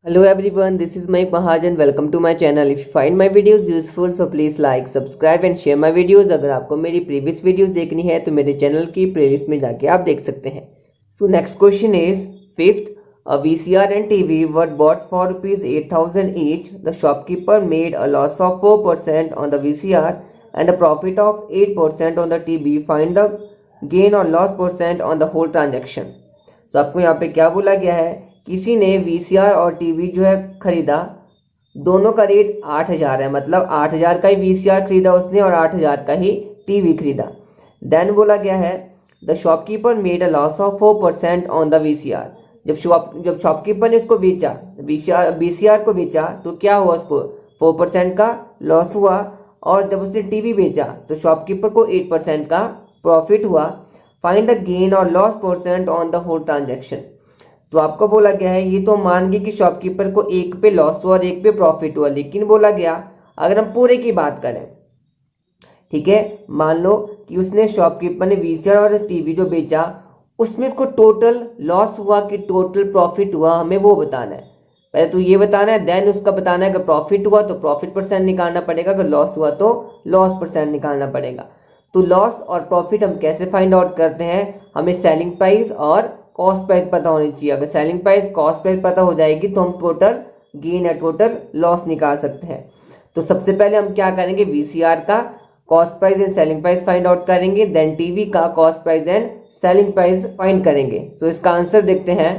Hello everyone, this is Mike Mahajan. Welcome to my channel. If you find my videos useful, so please like, subscribe and share my videos. अगर आपको मेरी previous videos देखनी है तो मेरे channel की playlist में जाके आप देख सकते हैं. So next question is fifth. A VCR and TV were bought for rupees 8,000 each. The shopkeeper made a loss of 4% on the VCR and a profit of 8% on the TV. Find the gain or loss percent on the whole transaction. So आपको यहाँ पे क्या बोला गया है, किसी ने VCR और टीवी जो है खरीदा, दोनों का रेट 8,000 है, मतलब 8,000 का ही वीसीआर खरीदा उसने और 8,000 का ही टीवी खरीदा. देन बोला गया है the shopkeeper made a loss of 4% on the VCR. जब शॉपकीपर ने उसको बेचा, वीसीआर को बेचा, तो क्या हुआ, उसको 4% का लॉस हुआ. और जब उसने टीवी बेचा तो शॉपकीपर को 8% का प्रॉफिट हुआ. फाइंड द गेन और loss percent on the whole transaction. तो आपको बोला गया है, ये तो मान गए कि शॉपकीपर को एक पे लॉस हुआ और एक पे प्रॉफिट हुआ, लेकिन बोला गया अगर हम पूरे की बात करें, ठीक है, मान लो कि उसने शॉपकीपर ने वीसीआर और टीवी जो बेचा उसमें उसको टोटल लॉस हुआ कि टोटल प्रॉफिट हुआ, हमें वो बताना है. पहले तो ये बताना है, देन उसका बताना है अगर प्रॉफिट हुआ तो प्रॉफिट परसेंट निकालना पड़ेगा, अगर लॉस हुआ तो लॉस परसेंट निकालना पड़ेगा. तो लॉस और प्रॉफिट हम कैसे फाइंड आउट करते हैं, हमें सेलिंग प्राइस और कॉस्ट प्राइस पता होनी चाहिए. अगर सेलिंग प्राइस कॉस्ट प्राइस पता हो जाएगी तो हम टोटल गेन या टोटल लॉस निकाल सकते हैं. तो सबसे पहले हम क्या करेंगे, वीसीआर का cost price and selling price find out करेंगे, देन टीवी का cost price and selling price find करेंगे. तो इसका आंसर देखते हैं.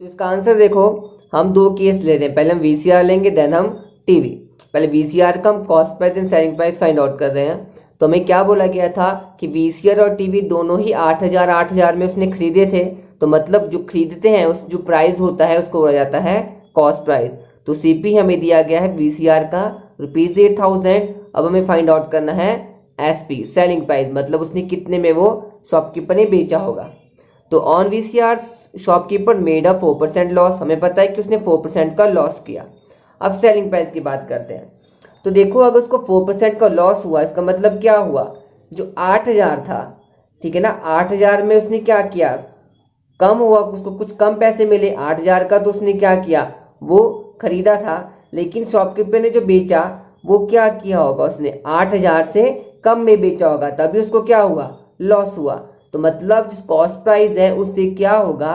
तो इसका आंसर देखो, हम दो केस ले रहे हैं, पहले हम वीसीआर लेंगे देन हम टीवी. पहले वीसीआर का हम cost price and selling price find out कर रहे हैं. तो हमें क्या बोला गया था कि वीसीआर और टीवी दोनों ही 8,000 में उसने खरीदे थे, तो मतलब जो खरीदते हैं उस जो प्राइस होता है उसको बोला जाता है कॉस्ट प्राइस. तो सीपी हमें दिया गया है वीसीआर का रुपीज 8,000. अब हमें फाइंड आउट करना है एसपी सेलिंग प्राइस, मतलब उसने कितने में वो शॉपकीपर ने बेचा होगा. तो on VCR shopkeeper made a 4% loss, हमें पता है कि उसने 4% का लॉस किया. अब सेलिंग प्राइस की बात करते हैं. तो देखो अगर उसको 4% का लॉस हुआ, इसका मतलब क्या हुआ, जो 8,000 था, ठीक है ना, 8,000 में उसने क्या किया, कम हुआ, उसको कुछ कम पैसे मिले 8,000 का, तो उसने क्या किया, वो खरीदा था. लेकिन शॉपकीपर ने जो बेचा वो क्या किया होगा, उसने 8,000 से कम में बेचा होगा, तभी उसको क्या हुआ, लॉस हुआ. तो मतलब जिस कॉस्ट प्राइस है उससे क्या होगा,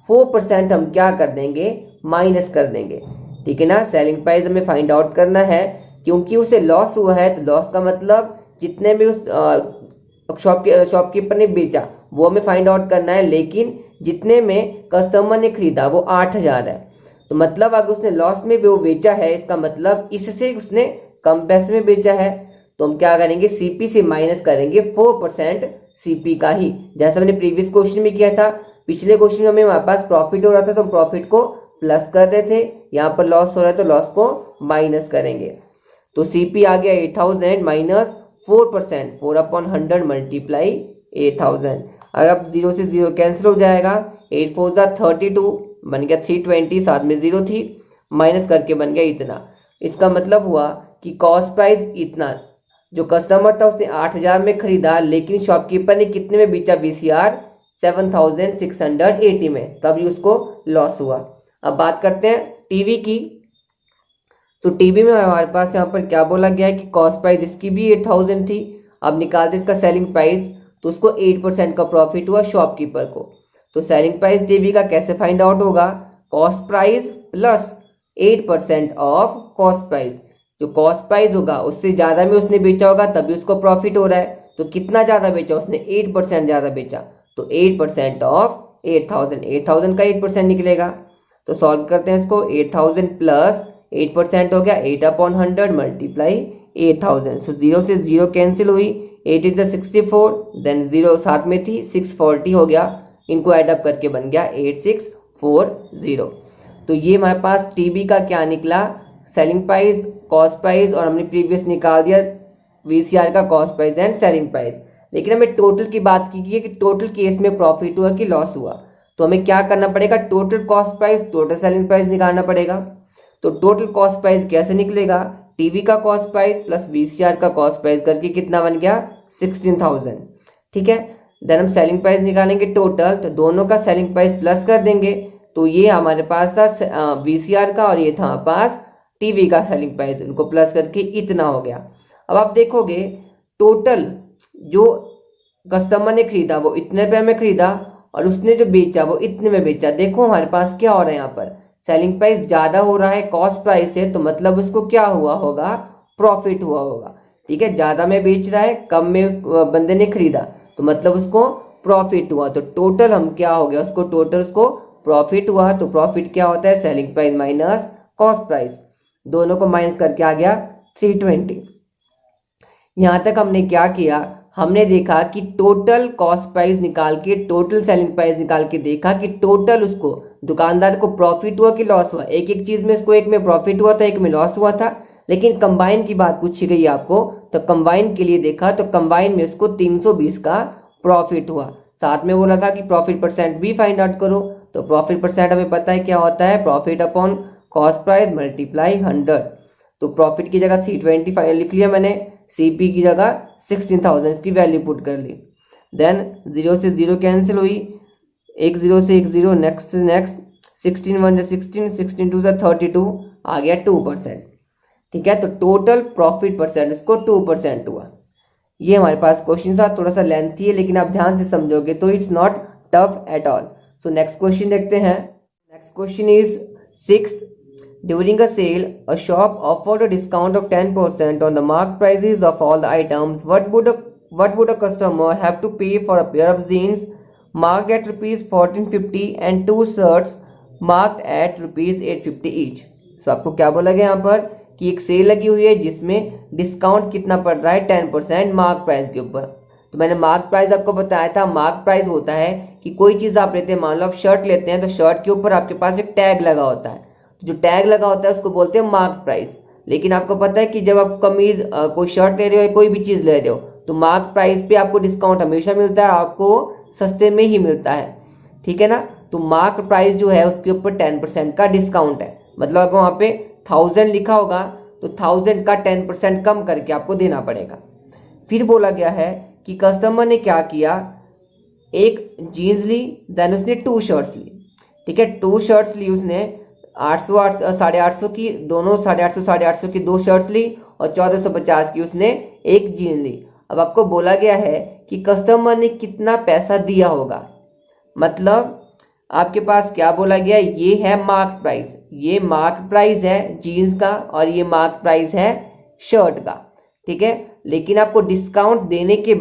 4% हम क्या कर देंगे, माइनस कर देंगे. ठीक है ना. सेलिंग प्राइस हमें फाइंड आउट करना है, क्योंकि उसे लॉस हुआ है, तो लॉस का मतलब जितने भी उस शॉपकीपर ने बेचा वो हमें फाइंड आउट करना है, लेकिन जितने में कस्टमर ने खरीदा वो 8,000 है. तो मतलब अगर उसने लॉस में भी वो बेचा है, इसका मतलब इससे उसने कम पैसे में बेचा है. तो हम क्या करेंगे, सीपी से माइनस करेंगे 4% सीपी का ही, जैसा मैंने प्रीवियस क्वेश्चन में किया था. पिछले क्वेश्चन में हमारे पास प्रॉफिट हो रहा था तो हम प्रॉफिट को प्लस कर रहे थे, यहाँ पर लॉस हो रहा है तो लॉस को माइनस करेंगे. तो सीपी आ गया 8,000 माइनस 4%, 4/100 मल्टीप्लाई 8,000. और अब 0 से 0 कैंसिल हो जाएगा, 8 4 32 बन गया 320, साथ में 0 थी, माइनस करके बन गया इतना. इसका मतलब हुआ कि कॉस्ट प्राइस इतना, जो कस्टमर था उसने 8,000 में खरीदा, लेकिन शॉपकीपर ने कितने में बेचा वीसीआर, 7,680 में, तभी उसको लॉस हुआ. अब बात करते हैं टीवी की. तो टीवी में हमारे पास यहाँ पर क्या बोला गया है कि कॉस्ट प्राइस इसकी भी 8,000 थी. अब निकालते इसका सेलिंग प्राइस, तो उसको 8% का प्रॉफिट हुआ शॉपकीपर को. तो सेलिंग प्राइस टीवी का कैसे फाइंड आउट होगा, cost price plus 8% of cost price. जो कॉस्ट प्राइस होगा उससे ज़्यादा में उसने बेचा होगा तभी उसको प्रॉफिट हो रहा है. तो कितना ज़्यादा बेचा उसने, 8% ज़्यादा बेचा, तो 8% ऑफ 8,000, 8,000 का 8% निकलेगा. तो सॉल्व करते हैं इसको, 8,000 प्लस 8% हो गया 8/100 मल्टीप्लाई 8,000. सो 0 से 0 कैंसिल हुई, 8 इज 64, देन 0 साथ में थी 640 हो गया, इनको ऐडअप करके बन गया 8640. तो ये हमारे पास टीवी का क्या निकला, सेलिंग प्राइस, कॉस्ट प्राइस, और हमने प्रीवियस निकाल दिया वीसीआर का cost price and selling price. लेकिन हमें टोटल की बात की है कि टोटल केस में प्रॉफिट हुआ कि लॉस हुआ. तो हमें क्या करना पड़ेगा, total cost price total selling price निकालना पड़ेगा. तो टोटल कॉस्ट प्राइस कैसे निकलेगा, टीवी का कॉस्ट प्राइस प्लस वीसीआर का कॉस्ट प्राइस करके कितना बन गया, 16,000. ठीक है. देन हम सेलिंग प्राइस निकालेंगे टोटल, तो दोनों का सेलिंग प्राइस प्लस कर देंगे, तो ये हमारे पास था वीसीआर का और ये था हमारे पास टीवी का सेलिंग प्राइस, उनको प्लस करके इतना हो गया। अब आप देखोगे टोटल जो कस्टमर ने खरीदा वो इतने रुपए में खरीदा और उसने जो बेचा वो इतने में बेचा। देखो हमारे पास क्या हो रहा है, यहाँ पर सेलिंग प्राइस ज्यादा हो रहा है कॉस्ट प्राइस से, तो मतलब उसको क्या हुआ होगा, प्रॉफिट हुआ होगा। ठीक है, ज्यादा में बेच रहा है, कम में बंदे ने खरीदा, तो मतलब उसको प्रॉफिट हुआ। तो टोटल हम क्या हो गया, उसको टोटल उसको प्रॉफिट हुआ। तो प्रॉफिट क्या होता है, selling price minus cost price, दोनों को माइनस करके आ गया 320। यहां तक हमने क्या किया, हमने देखा कि टोटल कॉस्ट प्राइस निकाल के टोटल सेलिंग प्राइस निकाल के देखा कि टोटल उसको दुकानदार को प्रॉफिट हुआ कि लॉस हुआ। एक एक चीज में उसको एक में प्रॉफिट हुआ था, एक में लॉस हुआ था, लेकिन कंबाइन की बात पूछी गई आपको, तो कंबाइन के लिए देखा तो कंबाइन में उसको 320 का प्रॉफिट हुआ। साथ में बोला था कि प्रॉफिट परसेंट भी फाइंड आउट करो, तो प्रॉफिट परसेंट हमें पता है क्या होता है, profit upon cost price multiply 100। तो प्रॉफिट की जगह 325 लिख लिया मैंने, सीपी की जगह 16,000 इसकी वैल्यू पुट कर ली। देन 0 से 0 कैंसिल हुई, 1 0 से 1 0, नेक्स्ट नेक्स्ट 16 1 16, 16 2 32, आ गया 2%। ठीक है, तो टोटल प्रॉफिट परसेंट इसको 2% हुआ। ये हमारे पास क्वेश्चन था, थोड़ा सा लेंथी है लेकिन आप ध्यान से समझोगे तो it's not tough at all. So next question देखते हैं। Next question is 6th, during a sale a shop offered a discount of 10% on the marked prices of all the items. What would a customer have to pay for a pair of jeans marked at rupees 1450 and two shirts marked at rupees 850 each? So आपको क्या बोला गया यहाँ पर कि एक cell लगी हुई है जिसमें डिस्काउंट कितना पड़ रहा है, 10% मार्क प्राइस के ऊपर। तो मैंने मार्क प्राइस आपको बताया था, मार्क प्राइस होता है कि कोई चीज़ आप लेते हैं, मान लो आप शर्ट लेते हैं तो शर्ट के ऊपर आपके पास एक टैग लगा होता है, जो टैग लगा होता है उसको बोलते हैं मार्क प्राइस। लेकिन आपको पता है कि जब आप कमीज कोई शर्ट ले रहे हो या कोई भी चीज़ ले रहे हो तो मार्क प्राइस पे आपको डिस्काउंट हमेशा मिलता है, आपको सस्ते में ही मिलता है। ठीक है ना, तो मार्क प्राइस जो है उसके ऊपर 10% का डिस्काउंट है। मतलब अगर वहाँ पे 1000 लिखा होगा तो 1000 का 10% कम करके आपको देना पड़ेगा। फिर बोला गया है कि कस्टमर ने क्या किया, एक जीन्स ली, देन उसने 2 शर्ट्स ली। ठीक है, 2 शर्ट्स ली उसने, 800 की, दोनों 850 की 2 शर्ट्स ली और 1450 की उसने एक जीन ली। अब आपको बोला गया है कि कस्टमर ने कितना पैसा दिया होगा। मतलब आपके पास क्या बोला गया, ये है मार्क प्राइस, ये मार्क प्राइस है जीन्स का और ये मार्क प्राइस है शर्ट का। ठीक है, लेकिन आपको डिस्काउंट देने के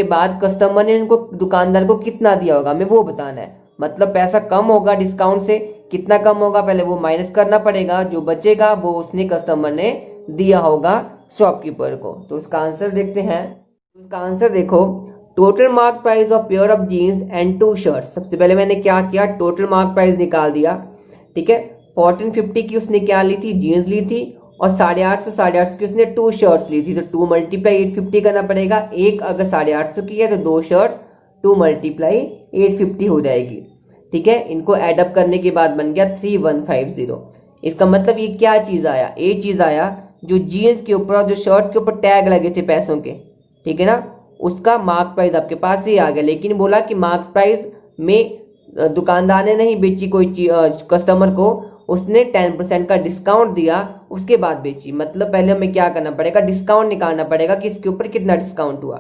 बाद कस्टमर ने इनको दुकानदार को कितना दिया होगा हमें वो बताना है। मतलब पैसा कम होगा डिस्काउंट से, कितना कम होगा पहले वो माइनस करना पड़ेगा, जो बचेगा वो उसने कस्टमर ने दिया होगा शॉपकीपर को। तो उसका आंसर देखते हैं। उसका आंसर देखो, total mark price of pair of jeans and 2 shirts. सबसे पहले मैंने क्या किया, टोटल मार्क प्राइस निकाल दिया। ठीक है, 1450 की उसने क्या ली थी, जीन्स ली थी, और 850 की उसने 2 शर्ट्स ली थी। तो 2 × 850 करना पड़ेगा। एक अगर 850 की है तो 2 शर्ट्स 2 × 850 हो जाएगी। ठीक है, इनको एडअप करने के बाद बन गया 3150। इसका मतलब ये क्या चीज़ आया, ये चीज़ आया जो जीन्स के ऊपर और जो शर्ट्स के ऊपर टैग लगे थे पैसों के, ठीक है ना, उसका मार्क प्राइस आपके पास ही आ गया। लेकिन बोला कि मार्क प्राइस में दुकानदार ने नहीं बेची कोई कस्टमर को, उसने 10% का डिस्काउंट दिया उसके बाद बेची। मतलब पहले हमें क्या करना पड़ेगा, डिस्काउंट निकालना पड़ेगा कि इसके ऊपर कितना डिस्काउंट हुआ।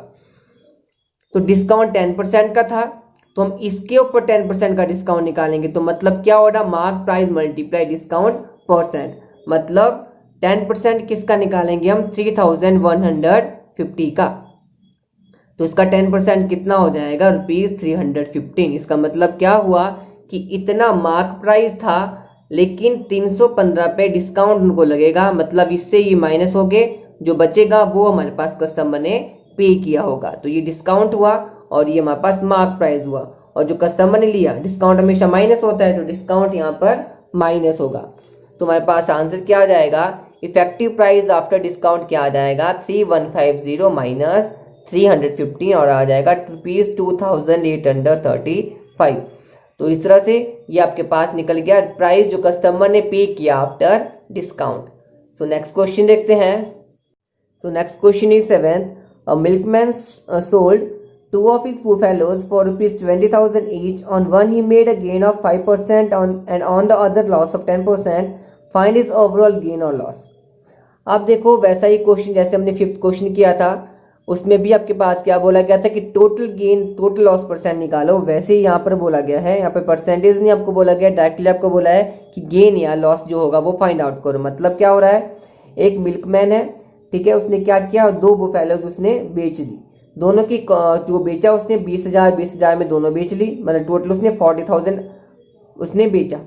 तो डिस्काउंट 10% का था तो हम इसके ऊपर 10% का डिस्काउंट निकालेंगे। तो मतलब क्या होगा, mark price multiply discount percent. मतलब 10% किसका निकालेंगे हम, 3150 का। तो इसका 10% कितना हो जाएगा, ₹315। इसका मतलब क्या हुआ कि इतना मार्क प्राइस था लेकिन 315 पे डिस्काउंट उनको लगेगा। मतलब इससे ये माइनस हो गए, जो बचेगा वो हमारे पास कस्टमर ने पे किया होगा। तो ये डिस्काउंट हुआ और ये हमारे पास मार्क प्राइस हुआ। और जो कस्टमर ने लिया, डिस्काउंट हमेशा माइनस होता है तो डिस्काउंट यहाँ पर माइनस होगा। तो हमारे पास आंसर क्या आ जाएगा, इफेक्टिव प्राइस आफ्टर डिस्काउंट क्या आ जाएगा, 3150 माइनस 315 और आ जाएगा ₹2835। तो इस तरह से ये आपके पास निकल गया प्राइस जो कस्टमर ने पे किया after discount. So next question देखते हैं। So next question is 7th, a milkman sold two of his buffaloes for rupees 20,000 each. On one he made a gain of 5% and on the other loss of 10%. Find his overall gain or loss. अब देखो वैसा ही question जैसे हमने 5th question किया था, उसमें भी आपके पास क्या बोला गया था कि total gain total loss percent निकालो। वैसे ही यहाँ पर बोला गया है, यहाँ पर परसेंटेज नहीं आपको बोला गया, डायरेक्टली आपको बोला है कि गेन या लॉस जो होगा वो फाइंड आउट करो। मतलब क्या हो रहा है, एक मिल्कमैन है, ठीक है, उसने क्या किया, 2 बुफेलोज उसने बेच दी। दोनों की जो बेचा उसने 20,000 में दोनों बेच ली, मतलब टोटल उसने 40,000 उसने बेचा।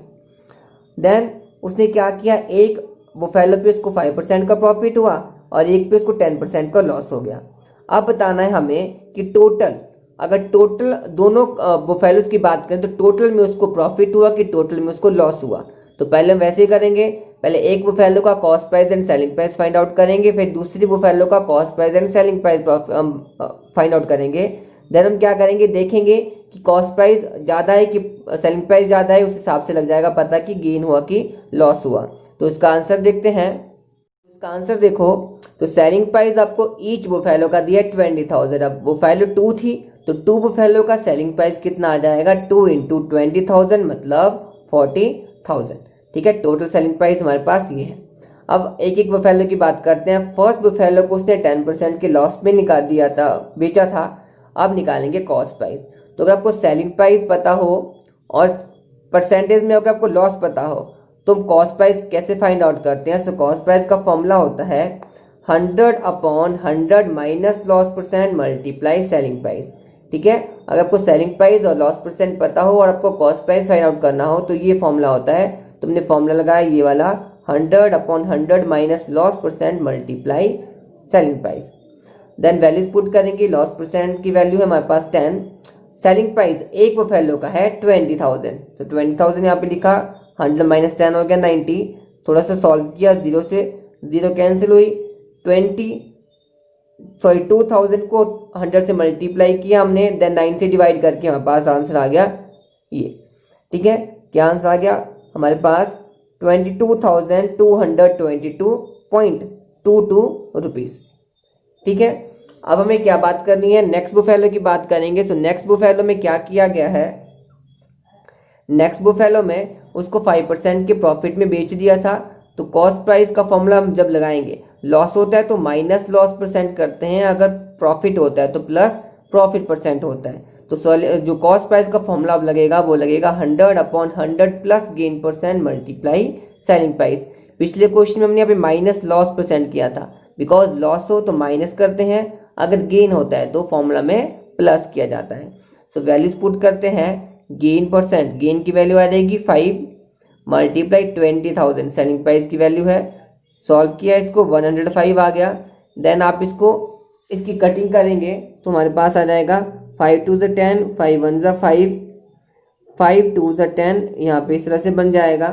देन उसने क्या किया, एक बुफेलो पे उसको 5% का प्रॉफिट हुआ और एक पे उसको 10% का लॉस हो गया। अब बताना है हमें कि टोटल, अगर टोटल दोनों बुफेलोज की बात करें तो टोटल में उसको प्रॉफिट हुआ कि टोटल में उसको लॉस हुआ। तो पहले हम वैसे ही करेंगे, पहले एक बुफेलो का cost price and selling price find out करेंगे, फिर दूसरी बुफेलो का cost price and selling price find out करेंगे। देन हम क्या करेंगे, देखेंगे कि कॉस्ट प्राइस ज़्यादा है कि सेलिंग प्राइस ज़्यादा है, उस हिसाब से लग जाएगा पता कि गेन हुआ कि लॉस हुआ। तो इसका आंसर देखते हैं। इसका आंसर देखो तो सेलिंग प्राइस आपको ईच बुफेलो का दिया 20,000। अब बुफेलो 2 थी तो 2 बुफेलो का सेलिंग प्राइस कितना आ जाएगा, 2 × 20,000 मतलब 40,000। ठीक है, टोटल सेलिंग प्राइस हमारे पास ये है। अब एक एक बुफेलो की बात करते हैं। फर्स्ट बुफेलो को उसने 10% के लॉस में निकाल दिया था, बेचा था। अब निकालेंगे कॉस्ट प्राइस। तो अगर आपको सेलिंग प्राइस पता हो और परसेंटेज में अगर आपको लॉस पता हो तो कॉस्ट प्राइस कैसे फाइंड आउट करते हैं। सो कॉस्ट प्राइस का फॉर्मूला होता है 100/100 minus loss percent multiply selling price. ठीक है, अगर आपको सेलिंग प्राइस और लॉस परसेंट पता हो और आपको कॉस्ट प्राइस फाइंड आउट करना हो तो ये फॉर्मूला होता है। तुमने फॉर्मूला लगाया ये वाला 100/100 minus loss percent multiply selling price. Then values put करेंगे। लॉस परसेंट की वैल्यू है हमारे पास 10, सेलिंग प्राइस एक बुफेलो का है 20,000, तो 20,000 यहाँ पे लिखा, 100 - 10 हो गया 90। थोड़ा सा सॉल्व किया, 0 से 0 कैंसिल हुई, 2,000 को 100 से मल्टीप्लाई किया हमने, देन 9 से डिवाइड करके हमारे पास आंसर आ गया ये। ठीक है, क्या आंसर आ गया हमारे पास 22,222.22 रुपीज़। ठीक है, अब हमें क्या बात करनी है, नेक्स्ट बुफेलो की बात करेंगे। सो नेक्स्ट बुफेलो में क्या किया गया है, नेक्स्ट बुफेलो में उसको 5% के प्रॉफिट में बेच दिया था। तो कॉस्ट प्राइस का फॉर्मूला हम जब लगाएंगे, लॉस होता है तो माइनस लॉस परसेंट करते हैं, अगर प्रॉफिट होता है तो प्लस प्रॉफिट परसेंट होता है। तो जो कॉस्ट प्राइस का फॉर्मूला अब लगेगा वो लगेगा 100/100 plus gain percent multiply selling price. पिछले क्वेश्चन में हमने यहाँ पे माइनस लॉस परसेंट किया था, बिकॉज लॉस हो तो माइनस करते हैं, अगर गेन होता है तो फॉर्मूला में प्लस किया जाता है। सो वैल्यूज पुट करते हैं। गेन परसेंट, गेन की वैल्यू आ जाएगी 5 मल्टीप्लाई 20,000 सेलिंग प्राइस की वैल्यू है। सॉल्व किया इसको, 105 आ गया। देन आप इसकी कटिंग करेंगे तो हमारे पास आ जाएगा 5 × 10, 5 × 1 = 5, 5 × 2 = 10, यहाँ पे इस तरह से बन जाएगा।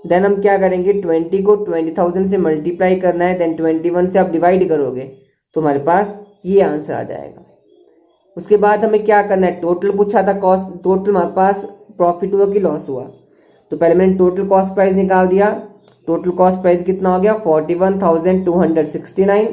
देन हम क्या करेंगे, 20 को 20,000 से मल्टीप्लाई करना है, देन 21 से आप डिवाइड करोगे तो हमारे पास ये आंसर आ जाएगा। उसके बाद हमें क्या करना है, टोटल पूछा था कॉस्ट, टोटल हमारे पास प्रॉफिट हुआ कि लॉस हुआ। तो पहले मैंने टोटल कॉस्ट प्राइस निकाल दिया। टोटल कॉस्ट प्राइस कितना हो गया, 41,269।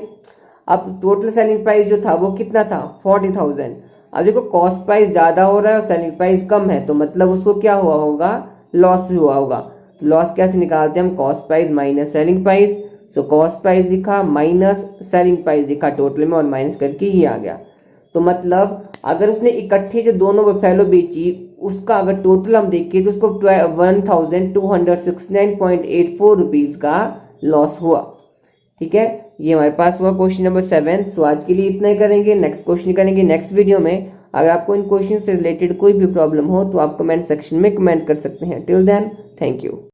अब टोटल सेलिंग प्राइस जो था वो कितना था, 40,000। अब देखो कॉस्ट प्राइस ज़्यादा हो रहा है और सेलिंग प्राइस कम है, तो मतलब उसको क्या हुआ होगा, लॉस हुआ होगा। लॉस कैसे निकालते हैं हम, cost price minus selling price. So cost price लिखा माइनस सेलिंग प्राइस लिखा टोटल में और माइनस करके ये आ गया। तो मतलब अगर उसने इकट्ठे जो दोनों बुफेलो बेची उसका अगर टोटल हम देखें तो उसको 1,269.84 रुपीज़ का लॉस हुआ। ठीक है, ये हमारे पास हुआ क्वेश्चन नंबर 7। सो आज के लिए इतना ही करेंगे, नेक्स्ट क्वेश्चन करेंगे नेक्स्ट वीडियो में। अगर आपको इन क्वेश्चन से रिलेटेड कोई भी प्रॉब्लम हो तो आप कमेंट सेक्शन में कमेंट कर सकते हैं। Till then, thank you.